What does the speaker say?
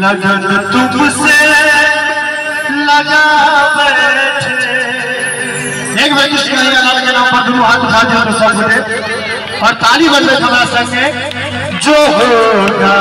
लगन तुमसे लगा बैठे। एक बार कृष्ण कन्हैया लाल के नाम पर दोनों हाथ उठा दिया तो सब उठे और ताली बजते हमारा संगे जो होगा